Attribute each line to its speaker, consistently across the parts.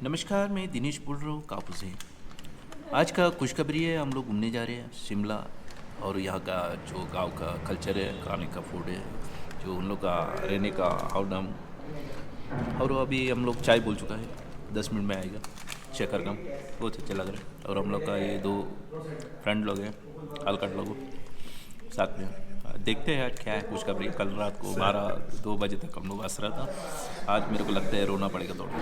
Speaker 1: नमस्कार, मैं दिनेश बोल रहा हूँ काबू से। आज का खुशखबरी है, हम लोग घूमने जा रहे हैं शिमला। और यहाँ का जो गांव का कल्चर है, खाने का फूड है, जो उन लोग का रहने का हावडाम। और अभी हम लोग चाय बोल चुका है, 10 मिनट में आएगा शेखर का, बहुत अच्छा लग रहा है। और हम लोग का ये 2 फ्रेंड लोग हैं, अलकट लोग साथ में। देखते हैं आज क्या है खुशखबरी। कल रात को 12-2 बजे तक हम लोग हंस रहा था, आज मेरे को लगता है रोना पड़ेगा थोड़ा।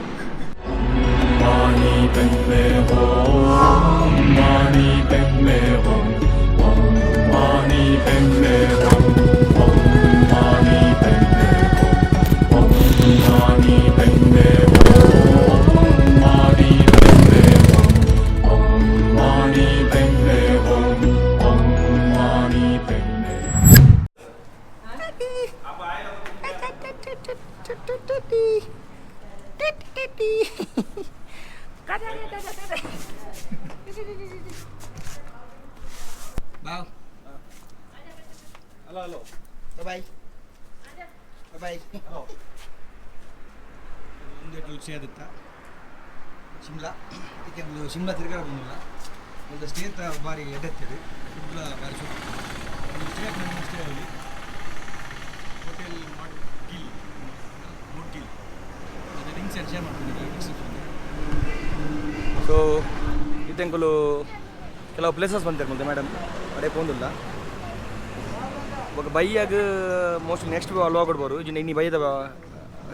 Speaker 2: Bao. Halo, halo. Bye bye. Bye bye. Halo. Ini dulu saya datang. Shimla. Ini kan dulu Shimla terkena bunga. Kalau state bari ada terus. Shimla bari so. Ini state mana state lagi? Hotel MODGIL. MODGIL. Ada link share saya mana description.
Speaker 3: So, itu yang kalau places bantar multe madam ade pondulla oka baiyaga mostly next log kodboru inni bayyada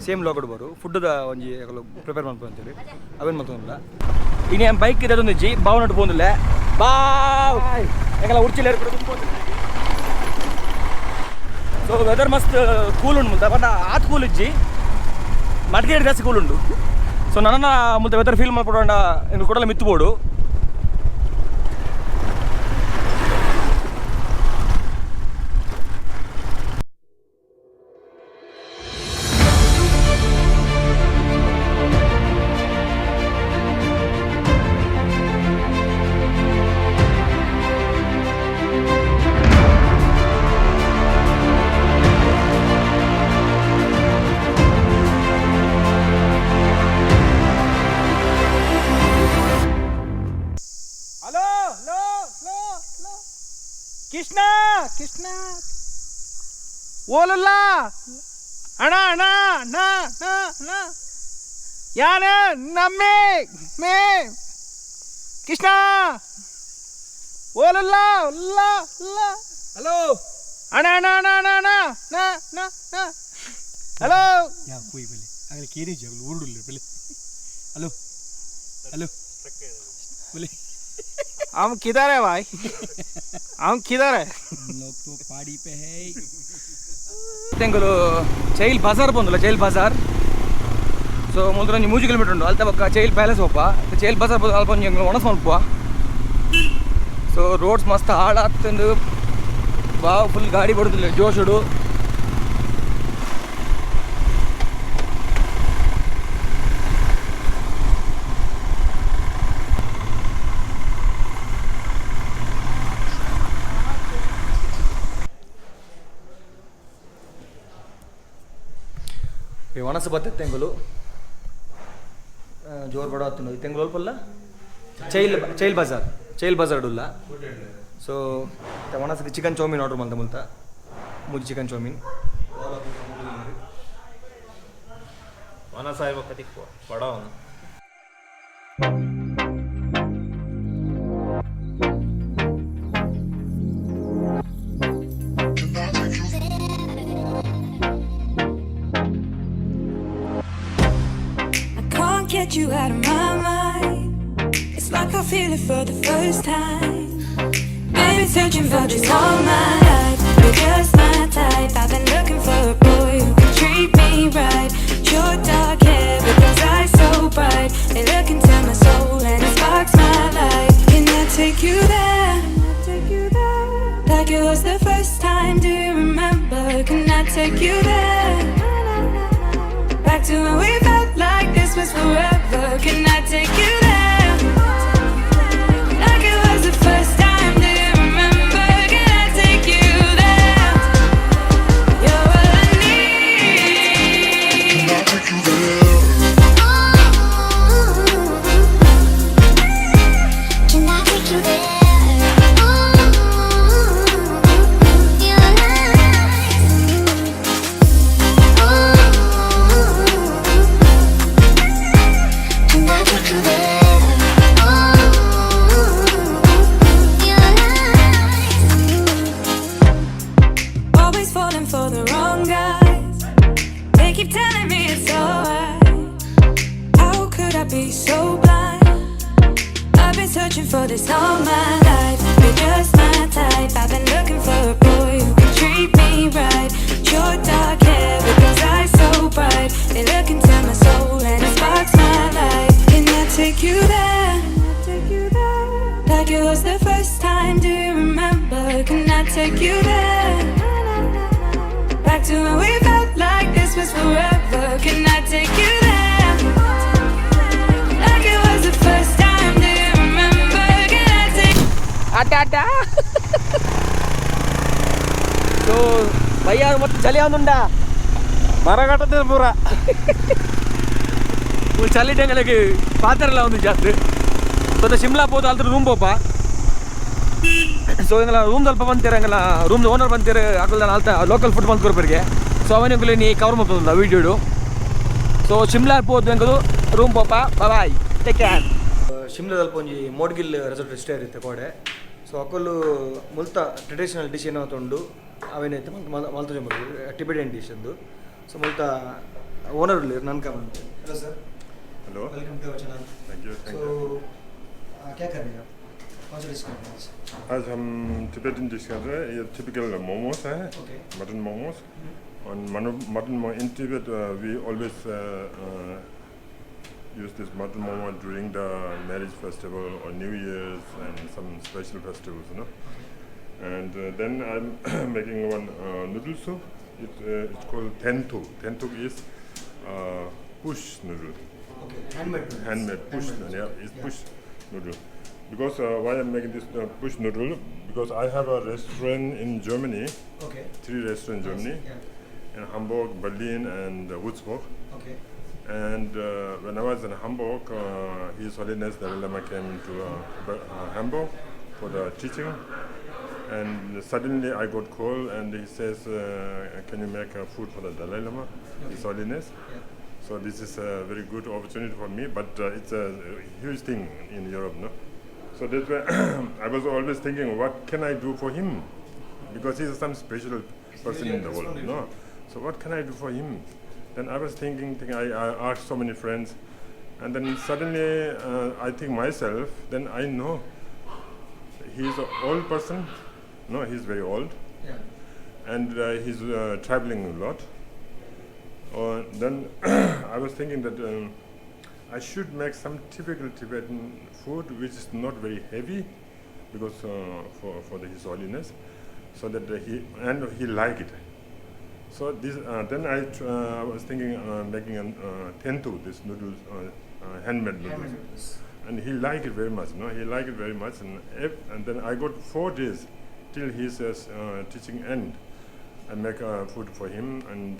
Speaker 3: same log kodboru food da onji prepare ಮಾಡ್ಕೊಂಡು ಅಂತೇಳಿ ಅವೇನ್ ಮಾಡ್ಕೊಂಡಲ್ಲ ಇನಿ am bike ಇರೋದು ಒಂಜಿ ಬಾವ್ nut ಪೋಂದುಲ್ಲ ಬಾವ್ ಎಂಗಲ ಉರ್ಚಿಲ ಏರ್ಕೊಂಡು ತುಂಬುಂದು. So weather ಮಸ್ತ್ cool ಉಂಡು ಮುಲ್ತ but ಆತ್ cool ಇಜ್ಜಿ ಮಡ್ಗೇಡ್ ಜಾಸ್ತಿ ಕೂಲ್ ಉಂಡು. ಸೊ ನನ್ನ ಮುಲ್ತ ವೆದರ್ ಫೀಲ್ ಮಾಡ್ಕೊಡೋಣ ಇನ್ನು ಕೊಡಲ್ಲ ಮಿತ್ತುಬೋಡು. ಕೃಷ್ಣ ಓಲಲ್ಲ ಅಣ್ಣ ಅಣ್ಣ ಅಣ್ಣ ಅಣ್ಣ ಯಾನ ನಮ್ಮೆ ಮೇ ಕೃಷ್ಣ ಓಲಲ್ಲ ಅಲ್ಲ ಅಲ್ಲ ಹಲೋ ಅಣ್ಣ ಅಣ್ಣ ಅಣ್ಣ ಅಣ್ಣ ಅಣ್ಣ ನ ನ ಹಲೋ ಯಾ कोई बोले अगर केरे जगल उड़ुल्ले बोले हेलो हेलो बोले हम किधर है भाई? हम किधर है? लोग तो पहाड़ी पे है. ತೆಂಗಲು ಚೈಲ್ ಬಜಾರ್ ಬಂದಲ್ಲ, ಚೈಲ್ ಬಜಾರ್. ಸೊ ಮುಂದೆ 3 ಕಿಲೋಮೀಟರ್ ಉಂಟು ಅಲ್ತ ಪಕ್ಕ ಚೈಲ್ ಪ್ಯಾಲೇಸ್ ಹೋಪ ಚೈಲ್ ಬಜಾರ್ ಬಂದು ಅಲ್ಪ ಒಂದು ಒಣಸ್ ಮಲ್ಪುವ. ಸೊ ರೋಡ್ಸ್ ಮಸ್ತ್ ಹಾಳಾಗ್ತಂದು ಬಾ ಫುಲ್ ಗಾಡಿ ಬಡುದಿಲ್ಲ ಜೋಶುಡು. ಒಣಸು ಬರ್ತದೆ ತೆಂಗುಲು ಜೋರು ಬಡ ಹತ್ತು ತೆಂಗುಲು ಅಲ್ಪಲ್ಲ ಚೈಲ್ ಬಜಾರ್ ಉಲ್ಲ. ಸೊ ಒಣಸಕ್ಕೆ ಚಿಕನ್ ಚೌಮೀನ್ ಆರ್ಡರ್ ಮಾಡ್ತಾ ಮುಲ್ತ 3 ಚಿಕನ್ ಚೌಮೀನ್
Speaker 1: ಒಣಸಾಯಿ ಬಕ್ಕತಿ ಬಡ
Speaker 4: Get you out of my mind. It's like I feel it for the first time. I've been searching for this all my life. You're just my type. I've been looking for a boy who can treat me right. Your dark hair with those eyes so bright. They look into my soul and it sparks my life. Can I take you there? Like it was the first time. Do you remember? Can I take you there? Back to when we felt like this was forever. Can I take you there? Like it was the first time. Do you remember? Can I take you there? You're all I need. Can I take you there? for the wrong guys. They keep telling me it's alright. How could I be so blind? I've been searching for this all my life. You're just my type. I've been looking for a boy who can treat me right. Your dark hair with those eyes so bright, they look into my soul and it sparks my life. Can I take you there? Like it was the first time, do you remember? Can I take you there? Back to when we felt like this was forever. Can I take you there? Like it was the first time, do you remember? Can I take
Speaker 3: Ada. So, भैया ಮತ್ತೆ ಚಳಿ ಆಗುಂಡಾ ಮರಗಟ್ಟದ ಪೂರ ಚಳಿ ಟೆಂಗಲಿಗೆ ಪಾತ್ರಲ್ಲ ಒಂದು ಜಾಸ್ತಿ so Shimla ಹೋದ ಅಲ್ದ್ರ room ಪೋಪ so ಹಿಂಗಲ್ಲ room ಸ್ವಲ್ಪ ಬಂತೀರ ಹಂಗಲ್ಲ ರೂಮ್ ಓನರ್ ಬಂತೀರ ಆಗಲ್ಲ ಅಲ್ತ ಲೋಕಲ್ ಫುಡ್ ಬಂದು ಕೊರ್ಪರಿಗೆ ಸೊ ಅವನಿಗೆ ನೀ ಕವರ್ ಮಾಡ್ತದ ವೀಡಿಯೋ ಸೊ ಶಿಮ್ಲಾ ಹೋದ್ ಹೆಂಗದು ರೂಮ್ ಪೋಪ ಬಾಯ್ ಟೇಕ್ ಕೇರ್ ಶಿಮ್ಲಾದಲ್ಲಿ ಒಂಜಿ ಮೋಡ್ಗಿಲ್ ರೆಸಾರ್ಟ್ ಸ್ಟೇ ಇರುತ್ತೆ ಕೋಡೆ ಸೊ ಅಕ್ಕಲು ಮುಲ್ತ ಟ್ರೆಡಿಷನಲ್ ಡಿಶ್ ಏನೋ ತೊಂಡು ಅವೇನೈತೆ ಮಲ್ತ ಜಂಬರು ಟಿಬೆಟಿಯನ್ ಡಿಶ್ ಅಂದು ಸೊ ಮುಲ್ತ ಓನರ್ ನನ್ಕ ಬಂತು
Speaker 2: hello sir.
Speaker 5: Hello,
Speaker 2: welcome to our channel.
Speaker 5: Thank you.
Speaker 2: So क्या कर रहे हैं आप? कौन सा डिश कर रहे हैं?
Speaker 5: आज हम टिबेटन डिश कर रहे हैं। ये टिपिकल मोमोस है,
Speaker 2: ओके।
Speaker 5: मटन मोमोस। और mutton in Tibet we always use this mutton momo during the marriage festival or New Year's and some special festivals, you know. And then I'm making one noodle soup. It's called tentuk. Tentuk is push noodle.
Speaker 2: Okay, handmade noodles.
Speaker 5: Handmade push, it's push noodle. Because why I'm making this push noodle? Because I have a restaurant in Germany,
Speaker 2: Okay.
Speaker 5: 3 restaurants in Germany,
Speaker 2: Yeah.
Speaker 5: in Hamburg, Berlin, and Würzburg.
Speaker 2: Okay.
Speaker 5: And when I was in Hamburg, His Holiness Dalai Lama came to Hamburg for the teaching. And suddenly I got call and he says, can you make food for the Dalai Lama, His Holiness?
Speaker 2: Yeah.
Speaker 5: So this is a very good opportunity for me, but it's a huge thing in Europe, no? So that's why I was always thinking, what can I do for him? Because he's some special person in the world, no? So what can I do for him? Then I was thinking I asked so many friends, and then suddenly I think myself, then I know he's an old person. No, he's very old,
Speaker 2: Yeah.
Speaker 5: and he's traveling a lot. Then I was thinking that I should make some typical Tibetan food which is not very heavy, because for His Holiness, so that he like it. So this then I was thinking making a tentu, this noodles, handmade noodles.
Speaker 2: Handmade noodles.
Speaker 5: And he liked it very much, no? He liked it very much, and then I got 4 days till his teaching end. I make food for him, and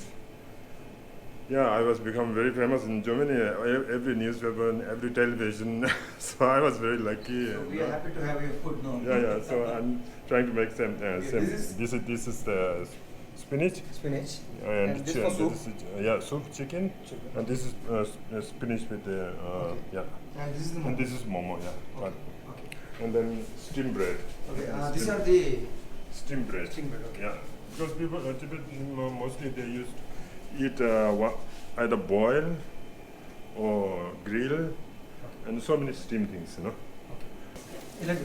Speaker 5: yeah, I was become very famous in Germany. Every newspaper and every television. So I was very lucky.
Speaker 2: So we are happy to have your food now.
Speaker 5: Yeah. So I'm trying to make same. This is the spinach.
Speaker 2: Spinach.
Speaker 5: And
Speaker 2: this for soup.
Speaker 5: This is, soup chicken.
Speaker 2: Chicken.
Speaker 5: And this is spinach with the yeah.
Speaker 2: And this is the
Speaker 5: And this is momo, yeah.
Speaker 2: Okay. Okay.
Speaker 5: And then steam bread.
Speaker 2: Okay. These are the
Speaker 5: Steam bread.
Speaker 2: steam bread. Okay.
Speaker 5: Yeah. Because people Tibet mostly they used eat either boil or grill, and so many steam things, you know.
Speaker 2: Like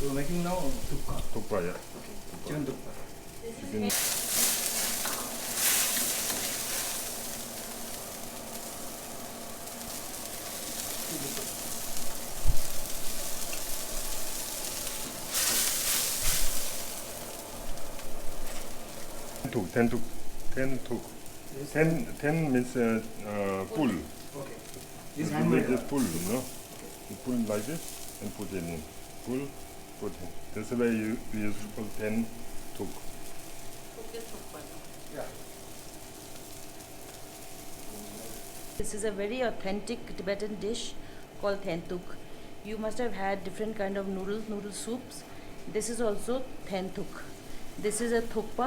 Speaker 2: So we're making now tukka.
Speaker 5: Tukpa, yeah.
Speaker 2: Chicken tukka.
Speaker 5: Chicken. Ten tuk.
Speaker 2: Yes.
Speaker 5: Ten means pull.
Speaker 2: Okay. This
Speaker 5: You
Speaker 2: handmade.
Speaker 5: just pull, you know. You pull like this and put it in. Pull, put in. That's the way we use to call 10 tuk.
Speaker 2: Yeah.
Speaker 6: This is a very authentic Tibetan dish called tentuk. You must have had different kind of noodle soups, This is also thentuk. This is a thukpa,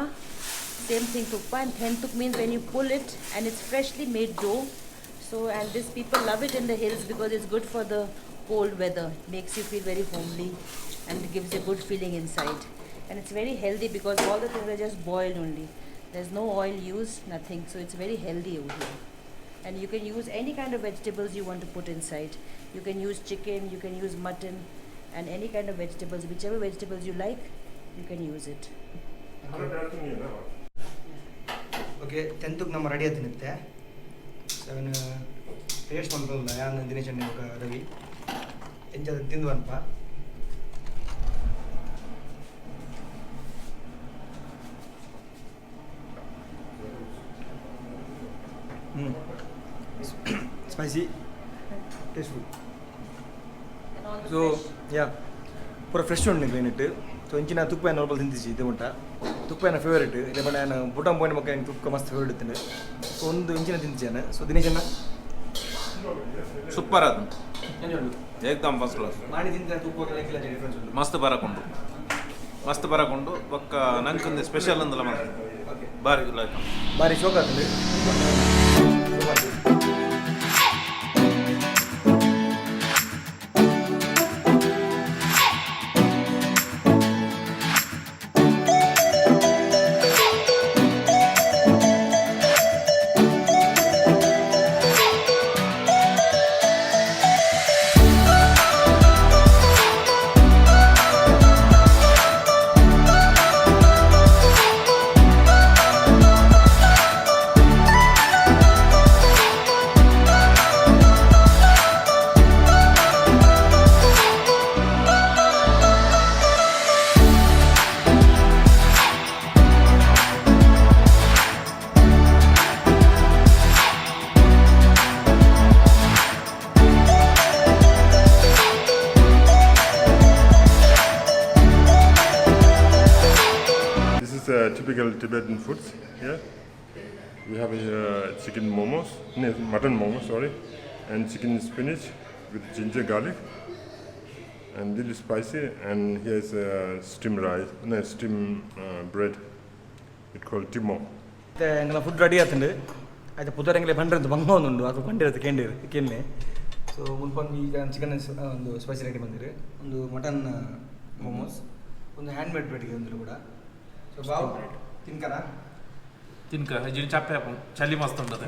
Speaker 6: same thing thukpa, and thentuk means when you pull it and it's freshly made dough. So, and this people love it in the hills because it's good for the cold weather. Makes you feel very homely and gives you a good feeling inside. And it's very healthy because all the things are just boiled only. There's no oil used, nothing. So it's very healthy over here. And you can use any kind of vegetables you want to put inside. You can use chicken, you can use mutton, and any kind of vegetables, whichever vegetables you like, you can use it.
Speaker 2: Okay, 10th ನಮ್ಮ ready ಆಯ್ತಿರುತ್ತೆ. 7 taste ಮಾಡ್ಕೊಳ್ಳಲ್ಲ ಯಾರು ದಿನೇಶ್ ಅಣ್ಣ Ravi ಎಂಚದ ತಿಂದ್ವನ್ಪ. Spicy, tasteful. So yeah, pura fresh undu cleanittu. So inchina tukpa normal tindisi idu unta. Tukpa na favorite. Ile bana na buttam point makka tukka mast favorite tinde. So ondu inchina tindisana. So Dinesh anna
Speaker 1: super ಅದು ಏಕ್ದಮ್ first class.
Speaker 2: ಮಾಡಿ ತಿಂದ ತುಪ್ಪಕ್ಕೆ ಲೆಕ್ಕ difference ಉಂಟು.
Speaker 1: ಮಸ್ತ್ ಬರಕೊಂಡು ಒಕ್ಕ ನಂಕೊಂದು special ಅಂದಲ್ಲ ಮತ್ತೆ ಬಾರಿ
Speaker 2: ಶೋಕ ಆಗ್ತದೆ.
Speaker 5: Typical Tibetan foods here. We have chicken momos, mutton momos, sorry, and chicken spinach with ginger garlic, and little spicy. And here's steamed rice, steamed bread. It's called timo.
Speaker 2: The food ready at the I put a hundred bangon on the hundred candy. So we'll put the chicken on the spicy ready on the mutton momos on the handmade bread. So wow. ತಿನ್ಕ ಜಿನ್ ಚಾಪೆ ಚಳಿ ಮಸ್ತ್ ಉಂಟದೆ